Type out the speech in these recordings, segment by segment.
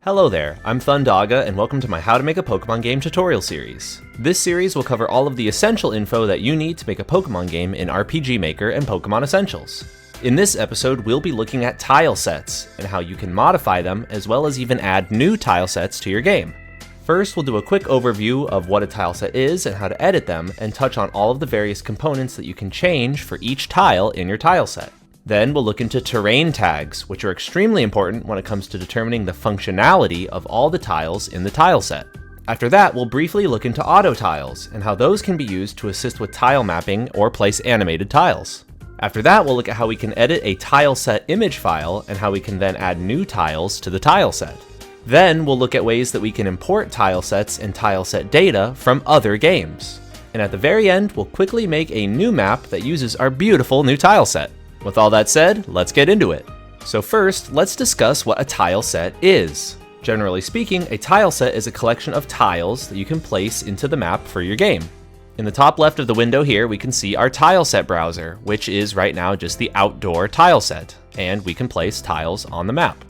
Hello there, I'm Thundaga and welcome to my How to Make a Pokémon Game tutorial series. This series will cover all of the essential info that you need to make a Pokémon game in RPG Maker and Pokémon Essentials. In this episode, we'll be looking at Tilesets and how you can modify them, as well as even add new Tilesets to your game. First, we'll do a quick overview of what a tileset is and how to edit them, and touch on all of the various components that you can change for each tile in your tileset. Then we'll look into terrain tags, which are extremely important when it comes to determining the functionality of all the tiles in the tileset. After that, we'll briefly look into autotiles and how those can be used to assist with tile mapping or place animated tiles. After that, we'll look at how we can edit a Tileset Image file and how we can then add new tiles to the tileset. Then we'll look at ways that we can import tilesets and tileset data from other games. And at the very end, we'll quickly make a new map that uses our beautiful new tileset. With all that said, let's get into it. So first, let's discuss what a tileset is. Generally speaking, a tileset is a collection of tiles that you can place into the map for your game. In the top left of the window here, we can see our tileset browser, which is right now just the outdoor tileset, and we can place tiles on the map.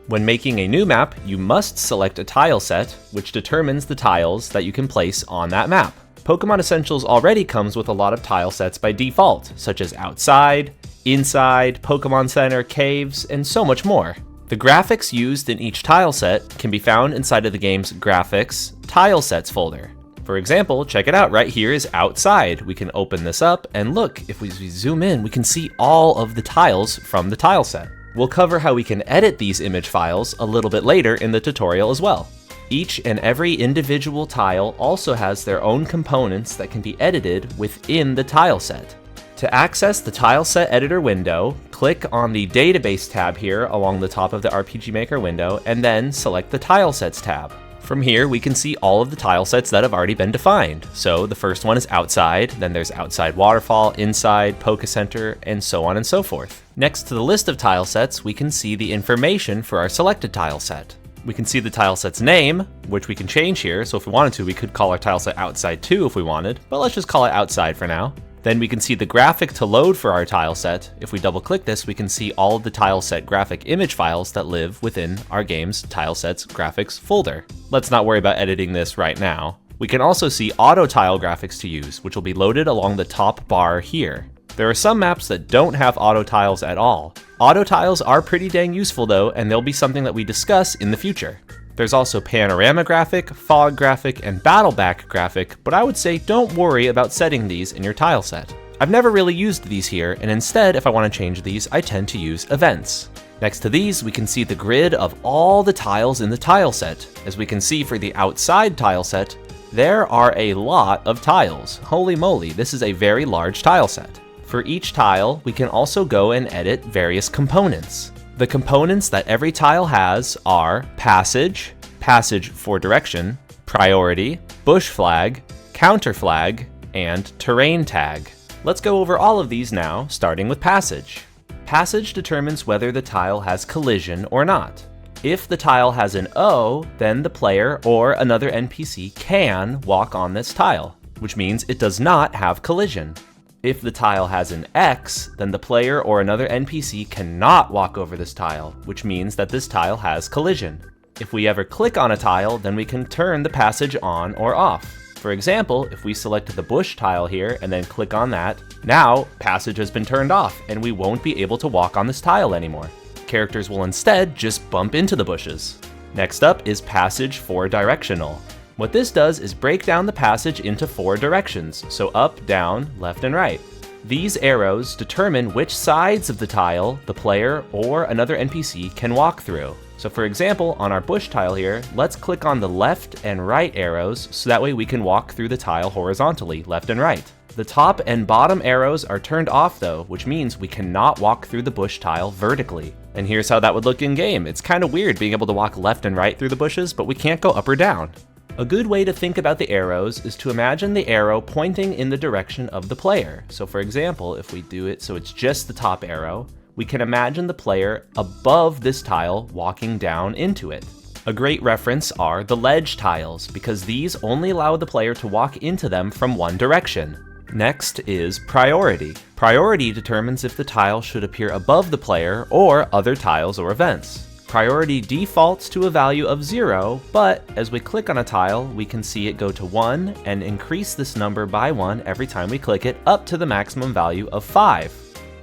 When making a new map, you must select a tileset, which determines the tiles that you can place on that map. Pokémon Essentials already comes with a lot of tilesets by default, such as outside, inside, Pokémon Center, caves, and so much more. The graphics used in each tileset can be found inside of the game's Graphics Tilesets folder. For example, check it out, right here is outside. We can open this up and look, if we zoom in, we can see all of the tiles from the tileset. We'll cover how we can edit these image files a little bit later in the tutorial as well. Each and every individual tile also has their own components that can be edited within the tileset. To access the Tileset Editor window, click on the Database tab here along the top of the RPG Maker window, and then select the Tilesets tab. From here, we can see all of the tilesets that have already been defined. So the first one is outside, then there's outside waterfall, inside, Poké Center, and so on and so forth. Next to the list of tilesets, we can see the information for our selected tileset. We can see the tileset's name, which we can change here, so if we wanted to, we could call our tileset outside 2 if we wanted, but let's just call it outside for now. Then we can see the graphic to load for our tileset. If we double click this, we can see all of the tileset graphic image files that live within our game's Tilesets graphics folder. Let's not worry about editing this right now. We can also see auto tile graphics to use, which will be loaded along the top bar here. There are some maps that don't have auto tiles at all. Auto tiles are pretty dang useful though, and they'll be something that we discuss in the future. There's also panorama graphic, fog graphic, and battleback graphic, but I would say don't worry about setting these in your tileset. I've never really used these here, and instead, if I want to change these, I tend to use events. Next to these, we can see the grid of all the tiles in the tileset. As we can see for the outside tileset, there are a lot of tiles. Holy moly, this is a very large tileset. For each tile, we can also go and edit various components. The components that every tile has are passage, passage for direction, priority, bush flag, counter flag, and terrain tag. Let's go over all of these now, starting with passage. Passage determines whether the tile has collision or not. If the tile has an O, then the player or another NPC can walk on this tile, which means it does not have collision. If the tile has an X, then the player or another NPC cannot walk over this tile, which means that this tile has collision. If we ever click on a tile, then we can turn the passage on or off. For example, if we select the bush tile here and then click on that, now passage has been turned off and we won't be able to walk on this tile anymore. Characters will instead just bump into the bushes. Next up is passage for directional. What this does is break down the passage into 4 directions, so up, down, left, and right. These arrows determine which sides of the tile the player or another NPC can walk through. So for example, on our bush tile here, let's click on the left and right arrows so that way we can walk through the tile horizontally, left and right. The top and bottom arrows are turned off though, which means we cannot walk through the bush tile vertically. And here's how that would look in game. It's kind of weird being able to walk left and right through the bushes, but we can't go up or down. A good way to think about the arrows is to imagine the arrow pointing in the direction of the player. So for example, if we do it so it's just the top arrow, we can imagine the player above this tile walking down into it. A great reference are the ledge tiles, because these only allow the player to walk into them from one direction. Next is priority. Priority determines if the tile should appear above the player or other tiles or events. Priority defaults to a value of 0, but as we click on a tile, we can see it go to 1 and increase this number by 1 every time we click it up to the maximum value of 5.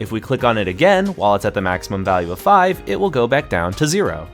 If we click on it again while it's at the maximum value of 5, it will go back down to 0.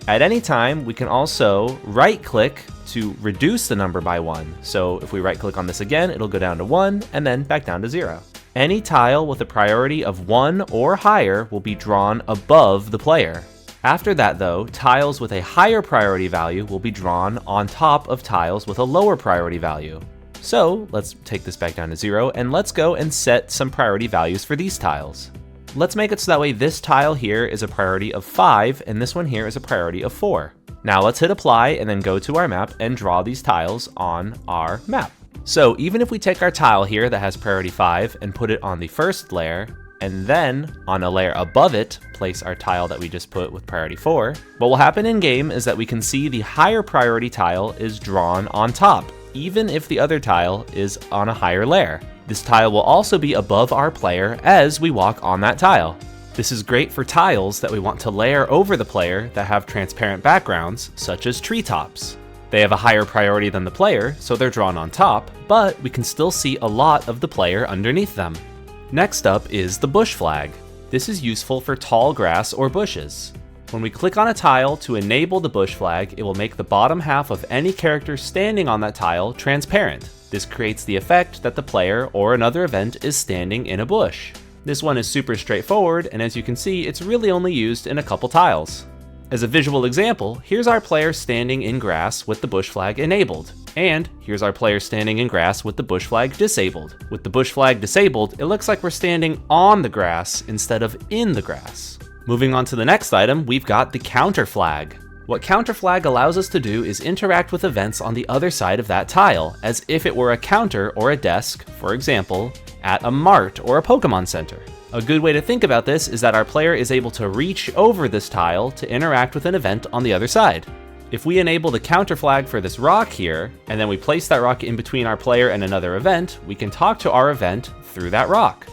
At any time, we can also right-click to reduce the number by 1. So if we right-click on this again, it'll go down to 1 and then back down to 0. Any tile with a priority of 1 or higher will be drawn above the player. After that though, tiles with a higher priority value will be drawn on top of tiles with a lower priority value. So let's take this back down to 0 and let's go and set some priority values for these tiles. Let's make it so that way this tile here is a priority of 5 and this one here is a priority of 4. Now let's hit apply and then go to our map and draw these tiles on our map. So even if we take our tile here that has priority 5 and put it on the first layer, and then on a layer above it, place our tile that we just put with priority 4, what will happen in game is that we can see the higher priority tile is drawn on top, even if the other tile is on a higher layer. This tile will also be above our player as we walk on that tile. This is great for tiles that we want to layer over the player that have transparent backgrounds, such as treetops. They have a higher priority than the player, so they're drawn on top, but we can still see a lot of the player underneath them. Next up is the bush flag. This is useful for tall grass or bushes. When we click on a tile to enable the bush flag, it will make the bottom half of any character standing on that tile transparent. This creates the effect that the player or another event is standing in a bush. This one is super straightforward, and as you can see, it's really only used in a couple tiles. As a visual example, here's our player standing in grass with the bush flag enabled. And here's our player standing in grass with the bush flag disabled. With the bush flag disabled, it looks like we're standing on the grass instead of in the grass. Moving on to the next item, we've got the counter flag. What counter flag allows us to do is interact with events on the other side of that tile, as if it were a counter or a desk, for example, at a mart or a Pokémon Center. A good way to think about this is that our player is able to reach over this tile to interact with an event on the other side. If we enable the counter flag for this rock here, and then we place that rock in between our player and another event, we can talk to our event through that rock.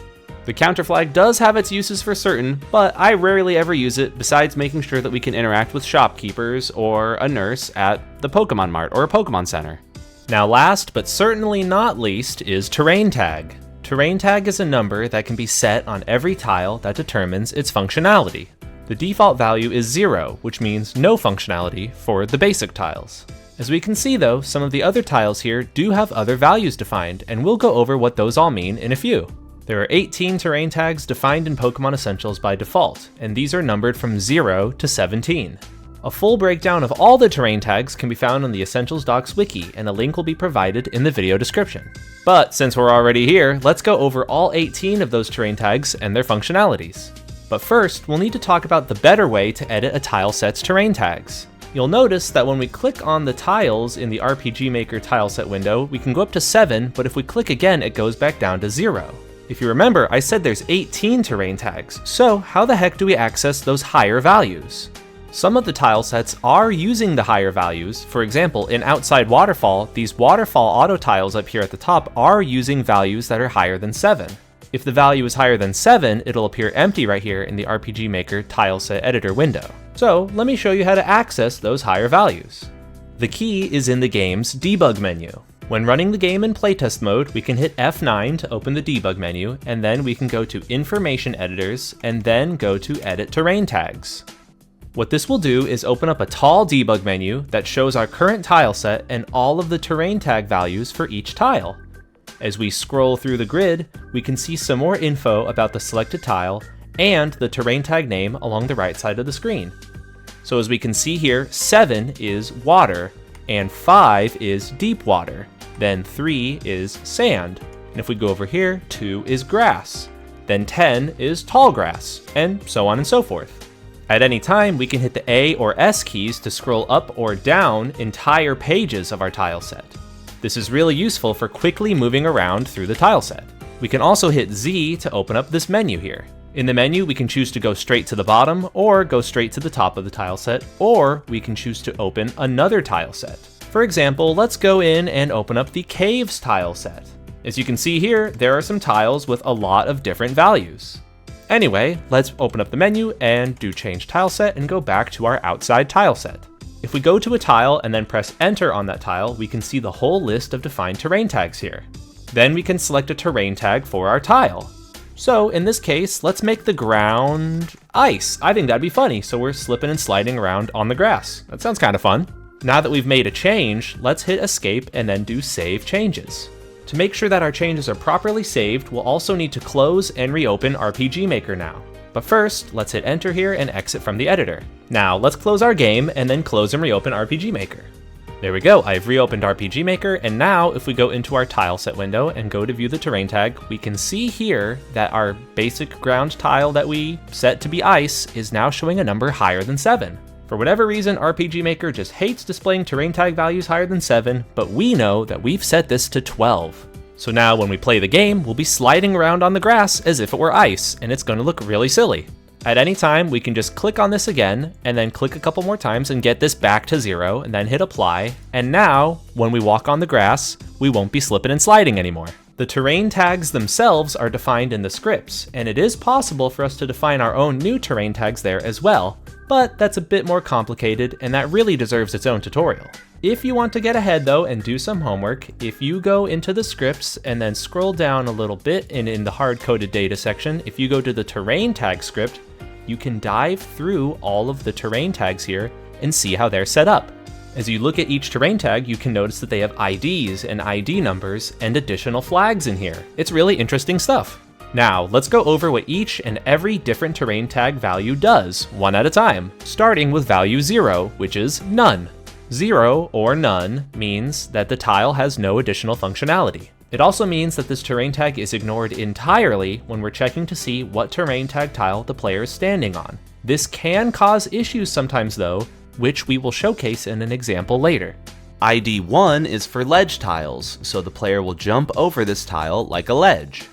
The counter flag does have its uses for certain, but I rarely ever use it besides making sure that we can interact with shopkeepers or a nurse at the Pokemon Mart or a Pokemon Center. Now last but certainly not least is Terrain Tag. Terrain Tag is a number that can be set on every tile that determines its functionality. The default value is 0, which means no functionality for the basic tiles. As we can see though, some of the other tiles here do have other values defined, and we'll go over what those all mean in a few. There are 18 terrain tags defined in Pokemon Essentials by default, and these are numbered from 0 to 17. A full breakdown of all the terrain tags can be found on the Essentials Docs wiki, and a link will be provided in the video description. But since we're already here, let's go over all 18 of those terrain tags and their functionalities. But first, we'll need to talk about the better way to edit a tileset's terrain tags. You'll notice that when we click on the tiles in the RPG Maker tileset window, we can go up to 7, but if we click again, it goes back down to 0. If you remember, I said there's 18 terrain tags, so how the heck do we access those higher values? Some of the tilesets are using the higher values. For example, in Outside Waterfall, these waterfall auto tiles up here at the top are using values that are higher than 7. If the value is higher than 7, it'll appear empty right here in the RPG Maker tileset editor window. So let me show you how to access those higher values. The key is in the game's debug menu. When running the game in playtest mode, we can hit F9 to open the debug menu, and then we can go to Information Editors, and then go to Edit Terrain Tags. What this will do is open up a tall debug menu that shows our current tileset and all of the terrain tag values for each tile. As we scroll through the grid, we can see some more info about the selected tile and the terrain tag name along the right side of the screen. So as we can see here, 7 is water, and 5 is deep water, then 3 is sand, and if we go over here, 2 is grass, then 10 is tall grass, and so on and so forth. At any time, we can hit the A or S keys to scroll up or down entire pages of our tileset. This is really useful for quickly moving around through the tileset. We can also hit Z to open up this menu here. In the menu, we can choose to go straight to the bottom or go straight to the top of the tileset, or we can choose to open another tileset. For example, let's go in and open up the Caves tileset. As you can see here, there are some tiles with a lot of different values. Anyway, let's open up the menu and do change tile set and go back to our outside tile set. If we go to a tile and then press enter on that tile, we can see the whole list of defined terrain tags here. Then we can select a terrain tag for our tile. So in this case, let's make the ground ice. I think that'd be funny, so we're slipping and sliding around on the grass. That sounds kind of fun. Now that we've made a change, let's hit escape and then do save changes. To make sure that our changes are properly saved, we'll also need to close and reopen RPG Maker now. But first, let's hit enter here and exit from the editor. Now let's close our game and then close and reopen RPG Maker. There we go, I've reopened RPG Maker, and now if we go into our tile set window and go to view the terrain tag, we can see here that our basic ground tile that we set to be ice is now showing a number higher than 7. For whatever reason, RPG Maker just hates displaying terrain tag values higher than 7, but we know that we've set this to 12. So now when we play the game, we'll be sliding around on the grass as if it were ice, and it's going to look really silly. At any time, we can just click on this again, and then click a couple more times and get this back to 0, and then hit apply, and now, when we walk on the grass, we won't be slipping and sliding anymore. The terrain tags themselves are defined in the scripts, and it is possible for us to define our own new terrain tags there as well, but that's a bit more complicated, and that really deserves its own tutorial. If you want to get ahead though and do some homework, if you go into the scripts and then scroll down a little bit, and in the hard-coded data section, if you go to the terrain tag script, you can dive through all of the terrain tags here and see how they're set up. As you look at each terrain tag, you can notice that they have IDs and ID numbers and additional flags in here. It's really interesting stuff. Now, let's go over what each and every different terrain tag value does, one at a time, starting with value 0, which is none. 0 or none means that the tile has no additional functionality. It also means that this terrain tag is ignored entirely when we're checking to see what terrain tag tile the player is standing on. This can cause issues sometimes though, which we will showcase in an example later. ID 1 is for ledge tiles, so the player will jump over this tile like a ledge.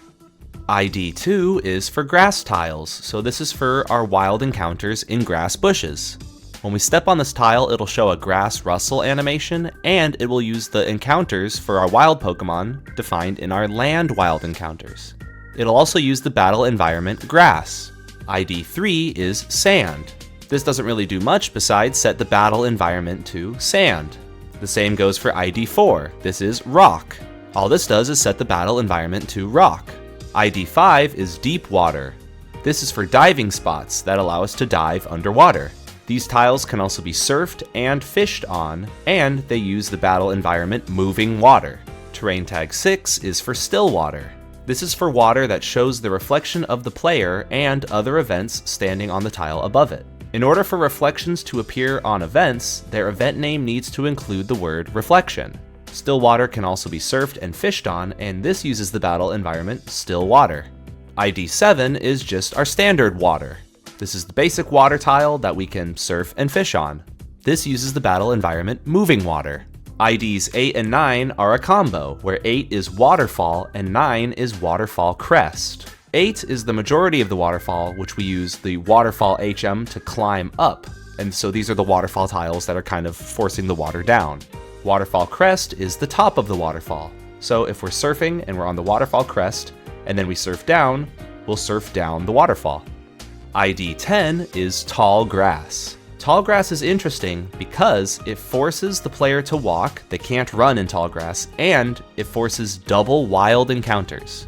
ID 2 is for grass tiles, so this is for our wild encounters in grass bushes. When we step on this tile, it'll show a grass rustle animation, and it will use the encounters for our wild Pokemon defined in our land wild encounters. It'll also use the battle environment grass. ID 3 is sand. This doesn't really do much besides set the battle environment to sand. The same goes for ID 4. This is rock. All this does is set the battle environment to rock. ID 5 is deep water. This is for diving spots that allow us to dive underwater. These tiles can also be surfed and fished on, and they use the battle environment moving water. Terrain tag 6 is for still water. This is for water that shows the reflection of the player and other events standing on the tile above it. In order for reflections to appear on events, their event name needs to include the word reflection. Still water can also be surfed and fished on, and this uses the battle environment still water. ID 7 is just our standard water. This is the basic water tile that we can surf and fish on. This uses the battle environment moving water. IDs 8 and 9 are a combo, where 8 is waterfall and 9 is waterfall crest. 8 is the majority of the waterfall, which we use the waterfall HM to climb up, and so these are the waterfall tiles that are kind of forcing the water down. Waterfall crest is the top of the waterfall, so if we're surfing and we're on the waterfall crest, and then we surf down, we'll surf down the waterfall. ID 10 is tall grass. Tall grass is interesting because it forces the player to walk, they can't run in tall grass, and it forces double wild encounters.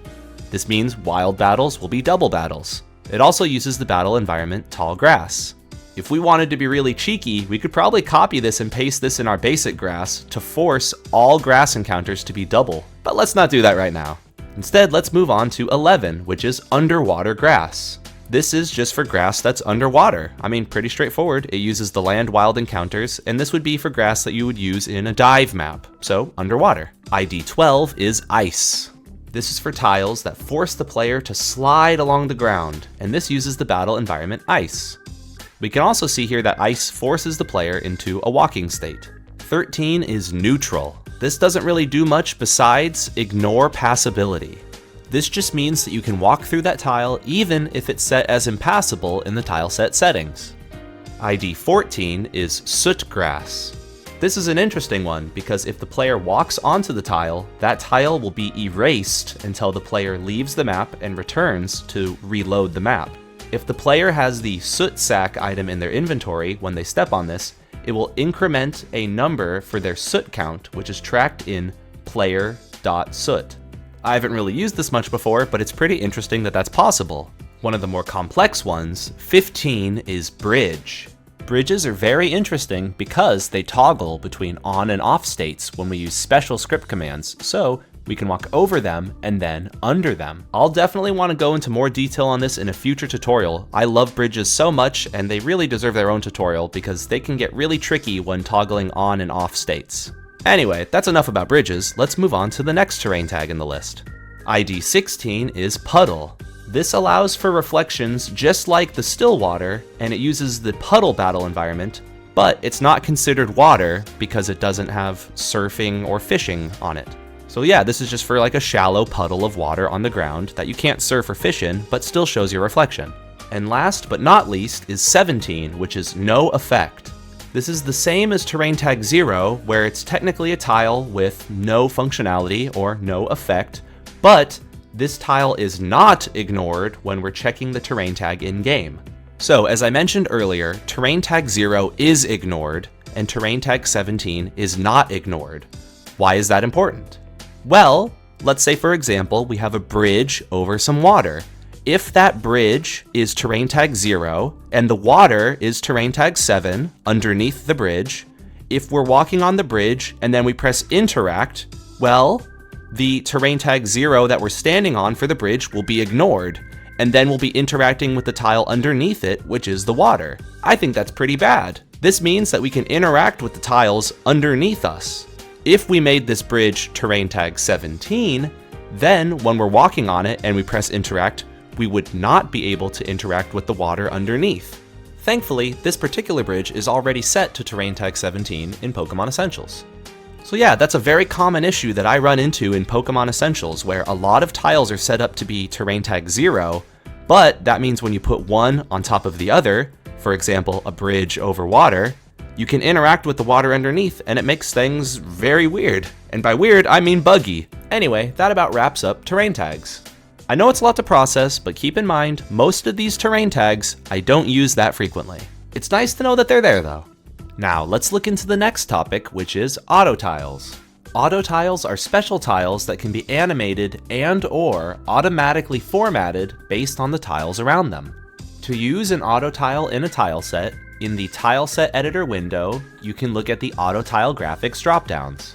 This means wild battles will be double battles. It also uses the battle environment tall grass. If we wanted to be really cheeky, we could probably copy this and paste this in our basic grass to force all grass encounters to be double, but let's not do that right now. Instead, let's move on to 11, which is underwater grass. This is just for grass that's underwater. I mean, pretty straightforward. It uses the land wild encounters, and this would be for grass that you would use in a dive map, so underwater. ID 12 is ice. This is for tiles that force the player to slide along the ground, and this uses the battle environment ice. We can also see here that ice forces the player into a walking state. 13 is neutral. This doesn't really do much besides ignore passability. This just means that you can walk through that tile even if it's set as impassable in the tileset settings. ID 14 is soot grass. This is an interesting one because if the player walks onto the tile, that tile will be erased until the player leaves the map and returns to reload the map. If the player has the soot sack item in their inventory when they step on this, it will increment a number for their soot count, which is tracked in player.soot. I haven't really used this much before, but it's pretty interesting that that's possible. One of the more complex ones, 15, is bridge. Bridges are very interesting because they toggle between on and off states when we use special script commands, so we can walk over them and then under them. I'll definitely want to go into more detail on this in a future tutorial. I love bridges so much, and they really deserve their own tutorial because they can get really tricky when toggling on and off states. Anyway, that's enough about bridges. Let's move on to the next terrain tag in the list. ID 16 is puddle. This allows for reflections just like the still water, and it uses the puddle battle environment, but it's not considered water because it doesn't have surfing or fishing on it. So yeah, this is just for like a shallow puddle of water on the ground that you can't surf or fish in, but still shows your reflection. And last but not least is 17, which is no effect. This is the same as Terrain Tag 0, where it's technically a tile with no functionality or no effect, but this tile is not ignored when we're checking the terrain tag in-game. So, as I mentioned earlier, Terrain Tag 0 is ignored, and Terrain Tag 17 is not ignored. Why is that important? Well, let's say for example, we have a bridge over some water. If that bridge is Terrain Tag 0, and the water is Terrain Tag 7 underneath the bridge, if we're walking on the bridge and then we press interact, well, the terrain tag 0 that we're standing on for the bridge will be ignored, and then we'll be interacting with the tile underneath it, which is the water. I think that's pretty bad. This means that we can interact with the tiles underneath us. If we made this bridge terrain tag 17, then when we're walking on it and we press interact, we would not be able to interact with the water underneath. Thankfully, this particular bridge is already set to terrain tag 17 in Pokémon Essentials. So yeah, that's a very common issue that I run into in Pokémon Essentials, where a lot of tiles are set up to be terrain tag 0, but that means when you put one on top of the other, for example, a bridge over water, you can interact with the water underneath, and it makes things very weird. And by weird, I mean buggy. Anyway, that about wraps up terrain tags. I know it's a lot to process, but keep in mind, most of these terrain tags, I don't use that frequently. It's nice to know that they're there though. Now, let's look into the next topic, which is autotiles. Autotiles are special tiles that can be animated and/or automatically formatted based on the tiles around them. To use an autotile in a tileset, in the Tileset editor window, you can look at the autotile graphics dropdowns.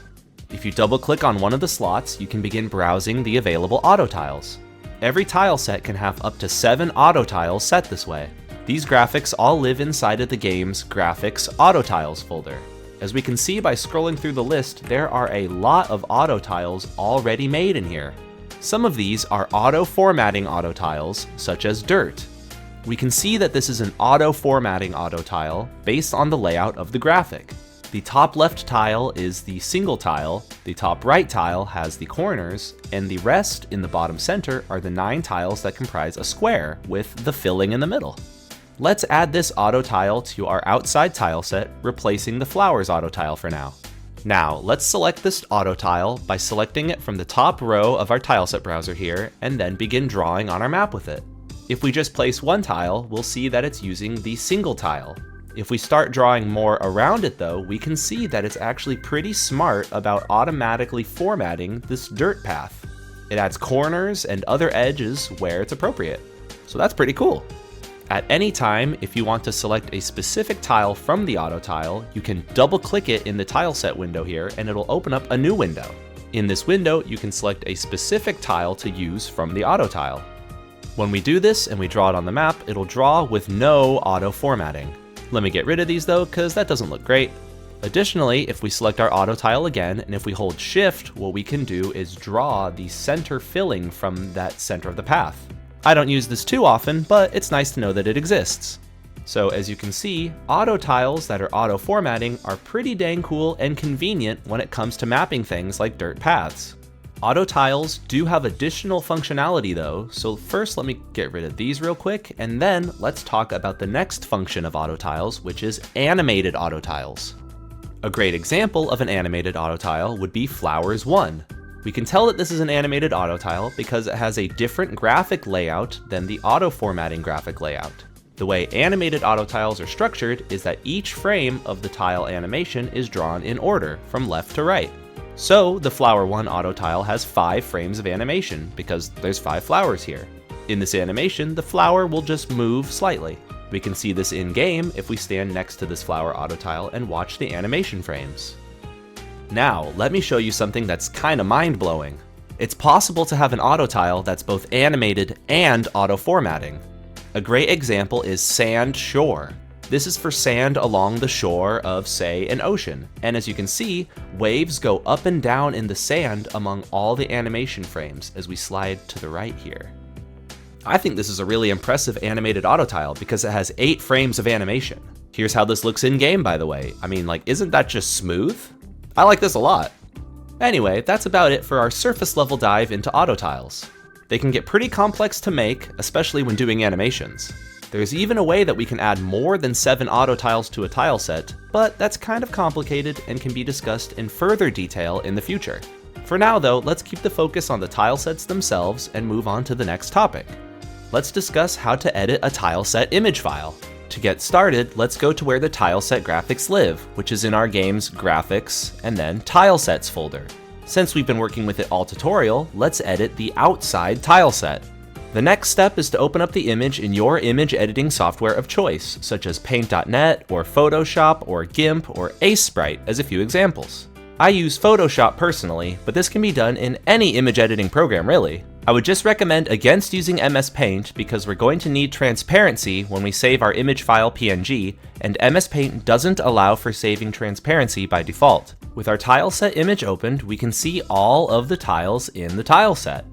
If you double-click on one of the slots, you can begin browsing the available autotiles. Every tileset can have up to 7 autotiles set this way. These graphics all live inside of the game's Graphics Autotiles folder. As we can see by scrolling through the list, there are a lot of autotiles already made in here. Some of these are auto-formatting autotiles, such as dirt. We can see that this is an auto-formatting autotile based on the layout of the graphic. The top left tile is the single tile, the top right tile has the corners, and the rest in the bottom center are the 9 tiles that comprise a square with the filling in the middle. Let's add this auto tile to our outside tile set, replacing the flowers auto tile for now. Now, let's select this auto tile by selecting it from the top row of our tileset browser here, and then begin drawing on our map with it. If we just place one tile, we'll see that it's using the single tile. If we start drawing more around it though, we can see that it's actually pretty smart about automatically formatting this dirt path. It adds corners and other edges where it's appropriate. So that's pretty cool. At any time, if you want to select a specific tile from the auto tile, you can double click it in the tileset window here and it'll open up a new window. In this window, you can select a specific tile to use from the auto tile. When we do this and we draw it on the map, it'll draw with no auto formatting. Let me get rid of these though, because that doesn't look great. Additionally, if we select our auto tile again, and if we hold shift, what we can do is draw the center filling from that center of the path. I don't use this too often, but it's nice to know that it exists. So as you can see, auto tiles that are auto formatting are pretty dang cool and convenient when it comes to mapping things like dirt paths. Auto tiles do have additional functionality though, so first let me get rid of these real quick, and then let's talk about the next function of auto tiles, which is animated auto tiles. A great example of an animated autotile would be Flowers 1. We can tell that this is an animated autotile because it has a different graphic layout than the auto-formatting graphic layout. The way animated autotiles are structured is that each frame of the tile animation is drawn in order, from left to right. So the Flower 1 autotile has 5 frames of animation, because there's 5 flowers here. In this animation, the flower will just move slightly. We can see this in-game if we stand next to this flower autotile and watch the animation frames. Now, let me show you something that's kinda mind-blowing. It's possible to have an autotile that's both animated and auto-formatting. A great example is Sand Shore. This is for sand along the shore of, say, an ocean. And as you can see, waves go up and down in the sand among all the animation frames as we slide to the right here. I think this is a really impressive animated autotile because it has 8 frames of animation. Here's how this looks in-game, by the way. I mean, like, isn't that just smooth? I like this a lot. Anyway, that's about it for our surface level dive into autotiles. They can get pretty complex to make, especially when doing animations. There's even a way that we can add more than 7 autotiles to a tile set, but that's kind of complicated and can be discussed in further detail in the future. For now though, let's keep the focus on the tile sets themselves and move on to the next topic. Let's discuss how to edit a Tileset image file. To get started, let's go to where the Tileset graphics live, which is in our game's Graphics and then Tilesets folder. Since we've been working with it all tutorial, let's edit the outside tileset. The next step is to open up the image in your image editing software of choice, such as Paint.net or Photoshop or GIMP or AceSprite as a few examples. I use Photoshop personally, but this can be done in any image editing program really. I would just recommend against using MS Paint because we're going to need transparency when we save our image file PNG, and MS Paint doesn't allow for saving transparency by default. With our tileset image opened, we can see all of the tiles in the tileset.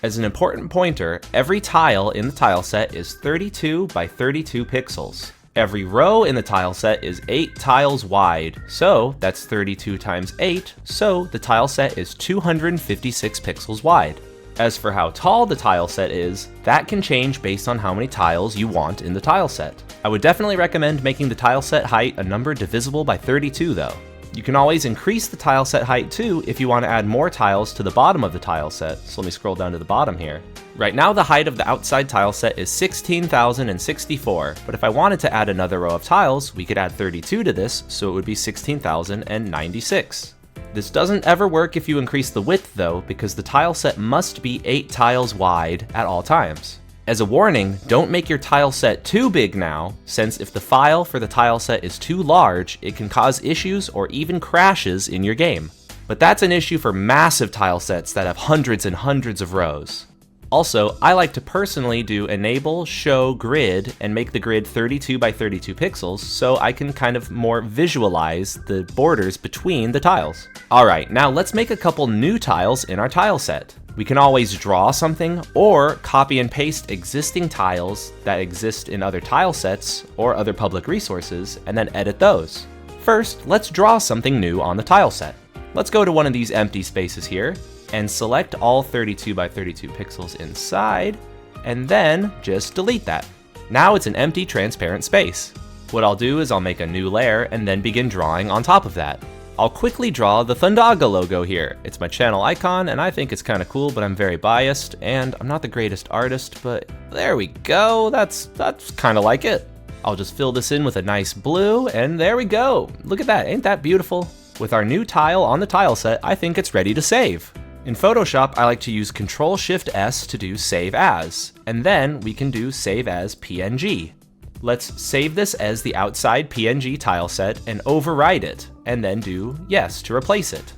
As an important pointer, every tile in the tileset is 32 by 32 pixels. Every row in the tileset is 8 tiles wide, so that's 32 times 8, so the tileset is 256 pixels wide. As for how tall the tileset is, that can change based on how many tiles you want in the tileset. I would definitely recommend making the tileset height a number divisible by 32 though. You can always increase the tileset height too if you want to add more tiles to the bottom of the tileset, so let me scroll down to the bottom here. Right now the height of the outside tileset is 16,064, but if I wanted to add another row of tiles, we could add 32 to this, so it would be 16,096. This doesn't ever work if you increase the width though, because the tileset must be 8 tiles wide at all times. As a warning, don't make your tileset too big now, since if the file for the tileset is too large, it can cause issues or even crashes in your game. But that's an issue for massive tilesets that have hundreds and hundreds of rows. Also, I like to personally do enable show grid and make the grid 32 by 32 pixels so I can kind of more visualize the borders between the tiles. Alright, now let's make a couple new tiles in our tile set. We can always draw something or copy and paste existing tiles that exist in other tile sets or other public resources and then edit those. First, let's draw something new on the tile set. Let's go to one of these empty spaces here and select all 32 by 32 pixels inside, and then just delete that. Now it's an empty transparent space. What I'll do is I'll make a new layer and then begin drawing on top of that. I'll quickly draw the Thundaga logo here. It's my channel icon and I think it's kind of cool, but I'm very biased and I'm not the greatest artist, but there we go. That's kind of like it. I'll just fill this in with a nice blue and there we go. Look at that, ain't that beautiful? With our new tile on the tile set, I think it's ready to save. In Photoshop, I like to use Ctrl-Shift-S to do Save As, and then we can do Save As PNG. Let's save this as the outside PNG tile set and override it, and then do Yes to replace it.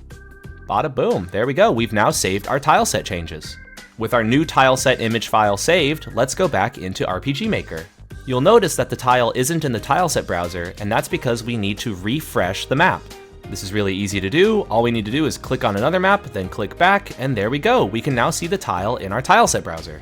Bada boom, there we go, we've now saved our tile set changes. With our new tile set image file saved, let's go back into RPG Maker. You'll notice that the tile isn't in the Tileset browser, and that's because we need to refresh the map. This is really easy to do. All we need to do is click on another map, then click back, and there we go. We can now see the tile in our Tileset browser.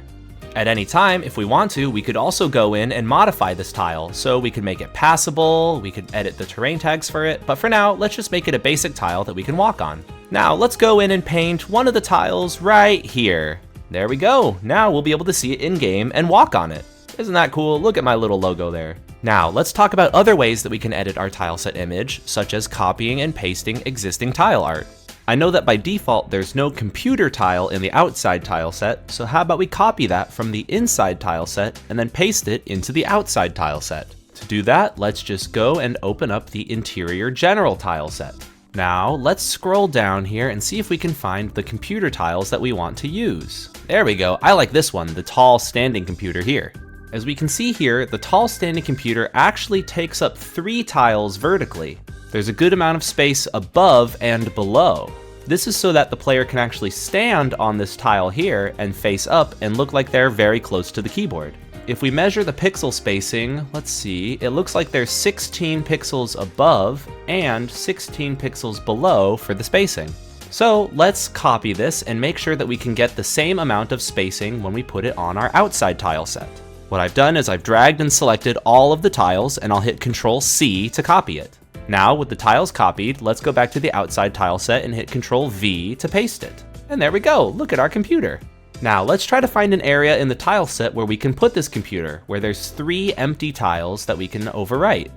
At any time, if we want to, we could also go in and modify this tile. So we could make it passable, we could edit the terrain tags for it, but for now, let's just make it a basic tile that we can walk on. Now, let's go in and paint one of the tiles right here. There we go. Now we'll be able to see it in-game and walk on it. Isn't that cool? Look at my little logo there. Now, let's talk about other ways that we can edit our tileset image, such as copying and pasting existing tile art. I know that by default there's no computer tile in the outside tileset, so how about we copy that from the inside tileset and then paste it into the outside tileset. To do that, let's just go and open up the interior general tileset. Now, let's scroll down here and see if we can find the computer tiles that we want to use. There we go, I like this one, the tall standing computer here. As we can see here, the tall standing computer actually takes up 3 tiles vertically. There's a good amount of space above and below. This is so that the player can actually stand on this tile here and face up and look like they're very close to the keyboard. If we measure the pixel spacing, let's see, it looks like there's 16 pixels above and 16 pixels below for the spacing. So let's copy this and make sure that we can get the same amount of spacing when we put it on our outside tile set. What I've done is I've dragged and selected all of the tiles, and I'll hit Ctrl+C to copy it. Now, with the tiles copied, let's go back to the outside tile set and hit Ctrl+V to paste it. And there we go, look at our computer. Now, let's try to find an area in the tile set where we can put this computer, where there's 3 empty tiles that we can overwrite.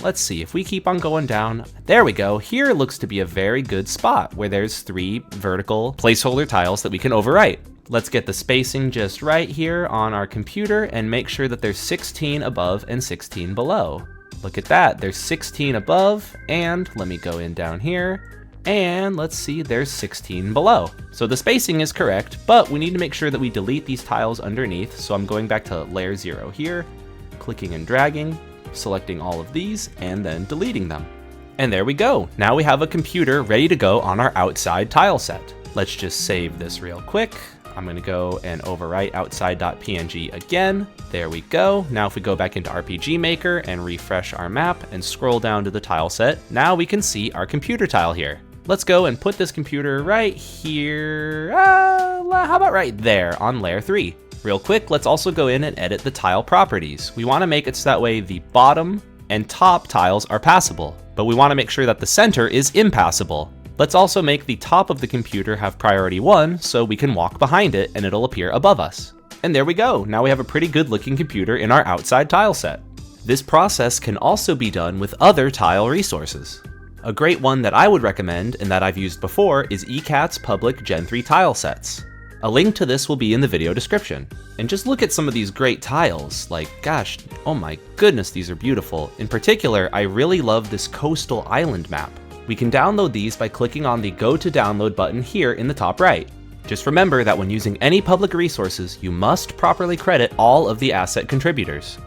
Let's see, if we keep on going down, there we go, here looks to be a very good spot where there's 3 vertical placeholder tiles that we can overwrite. Let's get the spacing just right here on our computer and make sure that there's 16 above and 16 below. Look at that, there's 16 above, and let me go in down here, and let's see, there's 16 below. So the spacing is correct, but we need to make sure that we delete these tiles underneath, so I'm going back to layer 0 here, clicking and dragging, selecting all of these, and then deleting them. And there we go, now we have a computer ready to go on our outside tile set. Let's just save this real quick. I'm gonna go and overwrite outside.png again. There we go. Now if we go back into RPG Maker and refresh our map and scroll down to the tile set, now we can see our computer tile here. Let's go and put this computer right here. How about right there on layer 3? Real quick, let's also go in and edit the tile properties. We wanna make it so that way the bottom and top tiles are passable, but we wanna make sure that the center is impassable. Let's also make the top of the computer have priority 1 so we can walk behind it and it'll appear above us. And there we go, now we have a pretty good looking computer in our outside tile set. This process can also be done with other tile resources. A great one that I would recommend and that I've used before is eCat's public Gen 3 tile sets. A link to this will be in the video description. And just look at some of these great tiles, like gosh, oh my goodness, these are beautiful. In particular, I really love this coastal island map. We can download these by clicking on the Go to Download button here in the top right. Just remember that when using any public resources, you must properly credit all of the asset contributors.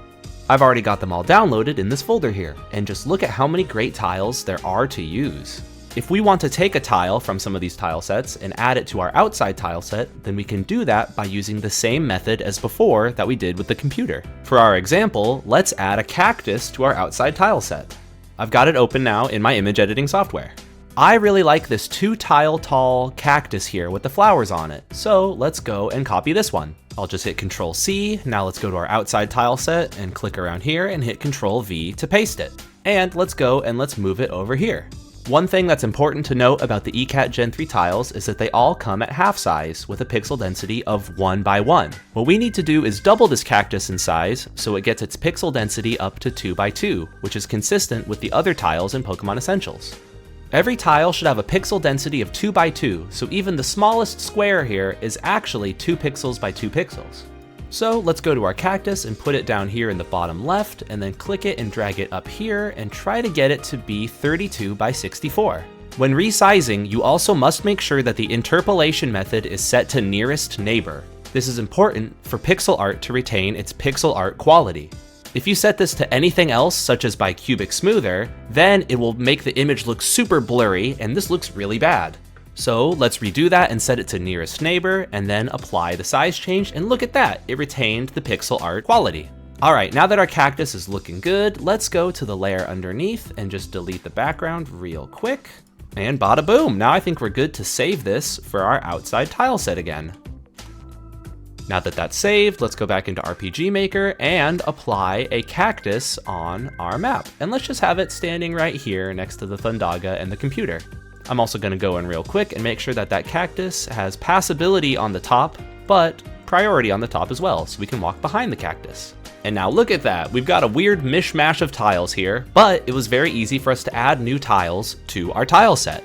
I've already got them all downloaded in this folder here, and just look at how many great tiles there are to use. If we want to take a tile from some of these tile sets and add it to our outside tile set, then we can do that by using the same method as before that we did with the computer. For our example, let's add a cactus to our outside tile set. I've got it open now in my image editing software. I really like this 2 tile tall cactus here with the flowers on it, so let's go and copy this one. I'll just hit Ctrl+C, now let's go to our outside tile set and click around here and hit Ctrl+V to paste it. And let's go and let's move it over here. One thing that's important to note about the eCat Gen 3 tiles is that they all come at half size with a pixel density of 1 by 1. What we need to do is double this cactus in size so it gets its pixel density up to 2 by 2, which is consistent with the other tiles in Pokémon Essentials. Every tile should have a pixel density of 2 by 2, so even the smallest square here is actually 2 pixels by 2 pixels. So let's go to our cactus and put it down here in the bottom left, and then click it and drag it up here and try to get it to be 32 by 64. When resizing, you also must make sure that the interpolation method is set to nearest neighbor. This is important for pixel art to retain its pixel art quality. If you set this to anything else, such as by cubic smoother, then it will make the image look super blurry, and this looks really bad. So let's redo that and set it to nearest neighbor, and then apply the size change, and look at that, it retained the pixel art quality. Alright, now that our cactus is looking good, let's go to the layer underneath and just delete the background real quick. And bada boom, now I think we're good to save this for our outside tile set again. Now that that's saved, let's go back into RPG Maker and apply a cactus on our map. And let's just have it standing right here next to the Thundaga and the computer. I'm also going to go in real quick and make sure that that cactus has passability on the top, but priority on the top as well, so we can walk behind the cactus. And now look at that, we've got a weird mishmash of tiles here, but it was very easy for us to add new tiles to our tile set.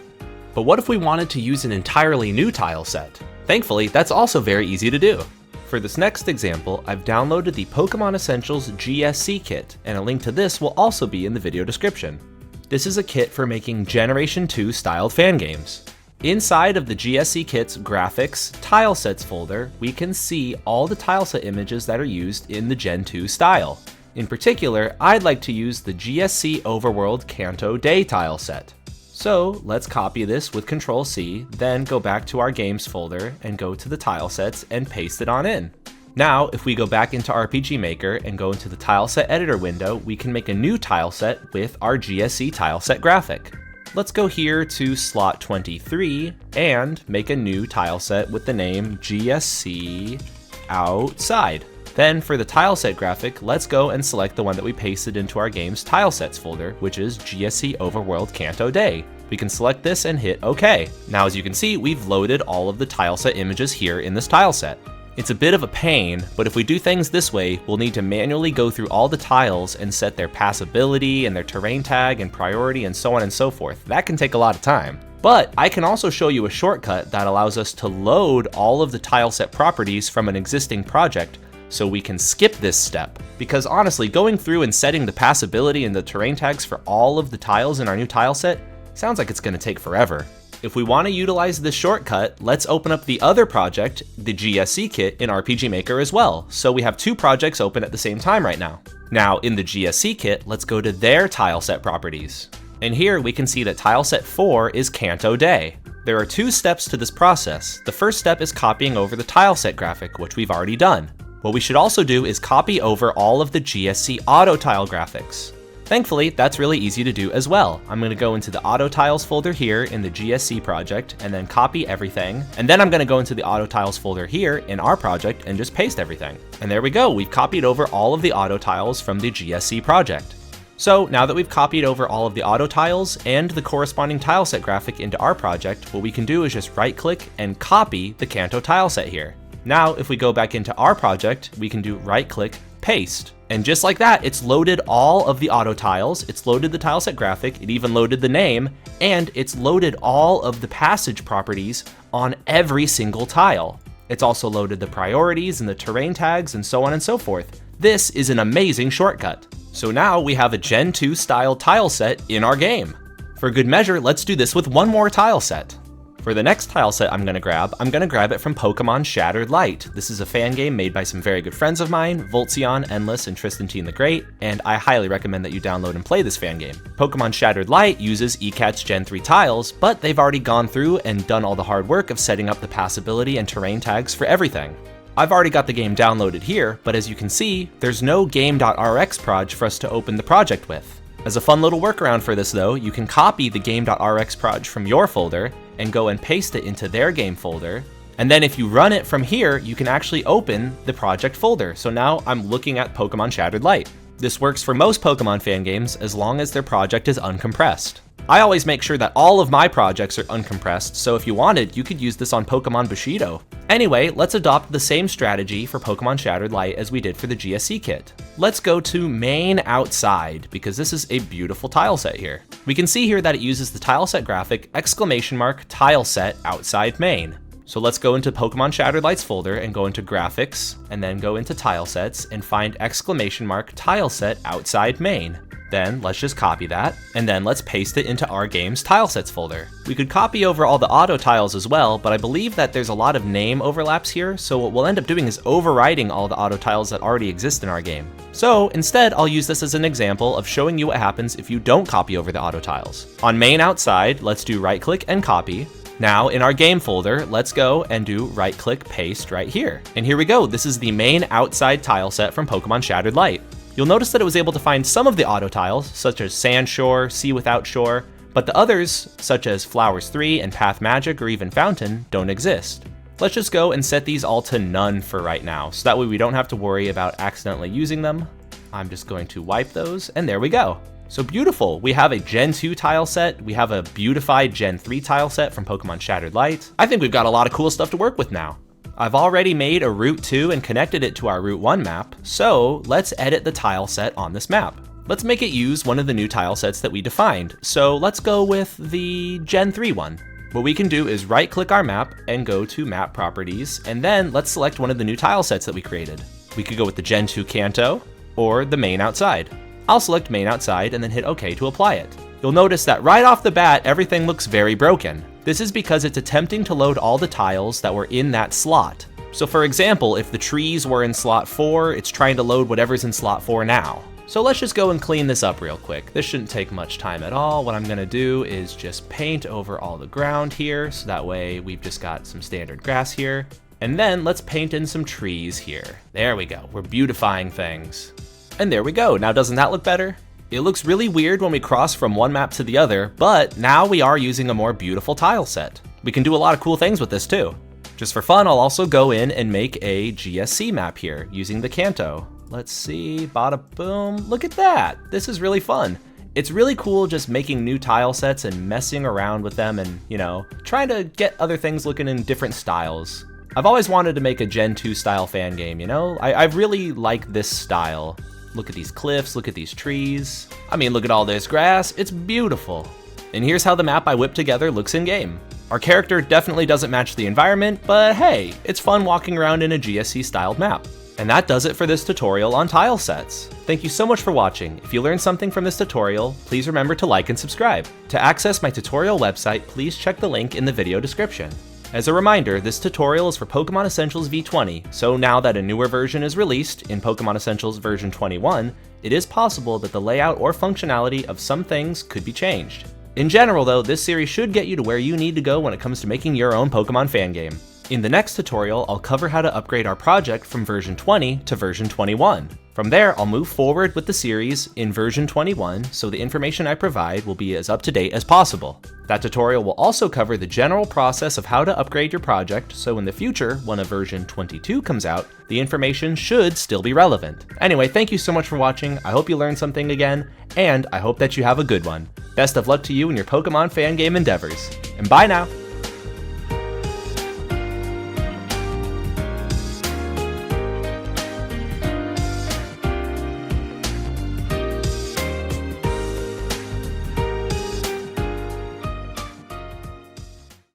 But what if we wanted to use an entirely new tile set? Thankfully, that's also very easy to do. For this next example, I've downloaded the Pokémon Essentials GSC kit, and a link to this will also be in the video description. This is a kit for making Generation 2 styled fan games. Inside of the GSC kit's Graphics Tilesets folder, we can see all the tileset images that are used in the Gen 2 style. In particular, I'd like to use the GSC Overworld Kanto Day tileset. So let's copy this with Ctrl+C, then go back to our Games folder and go to the Tilesets and paste it on in. Now, if we go back into RPG Maker and go into the Tileset Editor window, we can make a new tileset with our GSC tileset graphic. Let's go here to slot 23 and make a new tileset with the name GSC Outside. Then for the tileset graphic, let's go and select the one that we pasted into our game's tilesets folder, which is GSC Overworld Kanto Day. We can select this and hit OK. Now as you can see, we've loaded all of the tileset images here in this tileset. It's a bit of a pain, but if we do things this way, we'll need to manually go through all the tiles and set their passability and their terrain tag and priority and so on and so forth. That can take a lot of time. But I can also show you a shortcut that allows us to load all of the tileset properties from an existing project, so we can skip this step. Because honestly, going through and setting the passability and the terrain tags for all of the tiles in our new tileset sounds like it's going to take forever. If we want to utilize this shortcut, let's open up the other project, the GSC kit, in RPG Maker as well. So we have two projects open at the same time right now. Now in the GSC kit, let's go to their tileset properties. And here we can see that tileset 4 is Kanto Day. There are two steps to this process. The first step is copying over the tileset graphic, which we've already done. What we should also do is copy over all of the GSC Autotile graphics. Thankfully, that's really easy to do as well. I'm going to go into the Autotiles folder here in the GSC project and then copy everything. And then I'm going to go into the Autotiles folder here in our project and just paste everything. And there we go, we've copied over all of the Autotiles from the GSC project. So now that we've copied over all of the Autotiles and the corresponding tileset graphic into our project, what we can do is just right click and copy the Kanto tileset here. Now, if we go back into our project, we can do right click, paste. And just like that, it's loaded all of the auto tiles, it's loaded the tileset graphic, it even loaded the name, and it's loaded all of the passage properties on every single tile. It's also loaded the priorities and the terrain tags and so on and so forth. This is an amazing shortcut. So now we have a Gen 2 style tileset in our game. For good measure, let's do this with one more tileset. For the next tileset I'm going to grab it from Pokémon Shattered Light. This is a fan game made by some very good friends of mine, Voltzion, Endless, and Tristantine the Great, and I highly recommend that you download and play this fan game. Pokémon Shattered Light uses ECAT's Gen 3 tiles, but they've already gone through and done all the hard work of setting up the passability and terrain tags for everything. I've already got the game downloaded here, but as you can see, there's no game.rx proj for us to open the project with. As a fun little workaround for this though, you can copy the game.rx proj from your folder and go and paste it into their game folder. And then if you run it from here, you can actually open the project folder. So now I'm looking at Pokémon Shattered Light. This works for most Pokémon fan games as long as their project is uncompressed. I always make sure that all of my projects are uncompressed, so if you wanted, you could use this on Pokémon Bushido. Anyway, let's adopt the same strategy for Pokémon Shattered Light as we did for the GSC kit. Let's go to Main Outside, because this is a beautiful tileset here. We can see here that it uses the tileset graphic !tileset outside main. So let's go into Pokémon Shattered Light's folder and go into Graphics, and then go into Tilesets and find !tileset outside main. Then let's just copy that, and then let's paste it into our game's Tilesets folder. We could copy over all the auto tiles as well, but I believe that there's a lot of name overlaps here, so what we'll end up doing is overriding all the auto tiles that already exist in our game. So instead, I'll use this as an example of showing you what happens if you don't copy over the auto tiles. On Main Outside, let's do right click and copy. Now in our game folder, let's go and do right click paste right here. And here we go, this is the Main Outside tileset from Pokémon Shattered Light. You'll notice that it was able to find some of the auto tiles, such as Sand Shore, Sea Without Shore, but the others, such as Flowers 3 and Path Magic or even Fountain, don't exist. Let's just go and set these all to none for right now, so that way we don't have to worry about accidentally using them. I'm just going to wipe those, and there we go. So beautiful, we have a Gen 2 tile set, we have a beautified Gen 3 tile set from Pokémon Shattered Light. I think we've got a lot of cool stuff to work with now. I've already made a Route 2 and connected it to our Route 1 map, so let's edit the tile set on this map. Let's make it use one of the new tile sets that we defined, so let's go with the Gen 3 one. What we can do is right-click our map and go to Map Properties, and then let's select one of the new tile sets that we created. We could go with the Gen 2 Kanto, or the Main Outside. I'll select Main Outside and then hit OK to apply it. You'll notice that right off the bat, everything looks very broken. This is because it's attempting to load all the tiles that were in that slot. So for example, if the trees were in slot 4, it's trying to load whatever's in slot 4 now. So let's just go and clean this up real quick. This shouldn't take much time at all. What I'm gonna do is just paint over all the ground here, so that way we've just got some standard grass here. And then let's paint in some trees here. There we go, we're beautifying things. And there we go, now doesn't that look better? It looks really weird when we cross from one map to the other, but now we are using a more beautiful tile set. We can do a lot of cool things with this too. Just for fun, I'll also go in and make a GSC map here using the Kanto. Let's see, bada boom, look at that. This is really fun. It's really cool just making new tile sets and messing around with them and, you know, trying to get other things looking in different styles. I've always wanted to make a Gen 2 style fan game, you know? I really like this style. Look at these cliffs, look at these trees. I mean, look at all this grass, it's beautiful. And here's how the map I whipped together looks in game. Our character definitely doesn't match the environment, but hey, it's fun walking around in a GSC styled map. And that does it for this tutorial on tile sets. Thank you so much for watching. If you learned something from this tutorial, please remember to like and subscribe. To access my tutorial website, please check the link in the video description. As a reminder, this tutorial is for Pokémon Essentials V20, so now that a newer version is released, in Pokémon Essentials version 21, it is possible that the layout or functionality of some things could be changed. In general though, this series should get you to where you need to go when it comes to making your own Pokémon fan game. In the next tutorial, I'll cover how to upgrade our project from version 20 to version 21. From there, I'll move forward with the series in version 21, so the information I provide will be as up to date as possible. That tutorial will also cover the general process of how to upgrade your project, so in the future, when a version 22 comes out, the information should still be relevant. Anyway, thank you so much for watching, I hope you learned something again, and I hope that you have a good one. Best of luck to you in your Pokemon fan game endeavors, and bye now!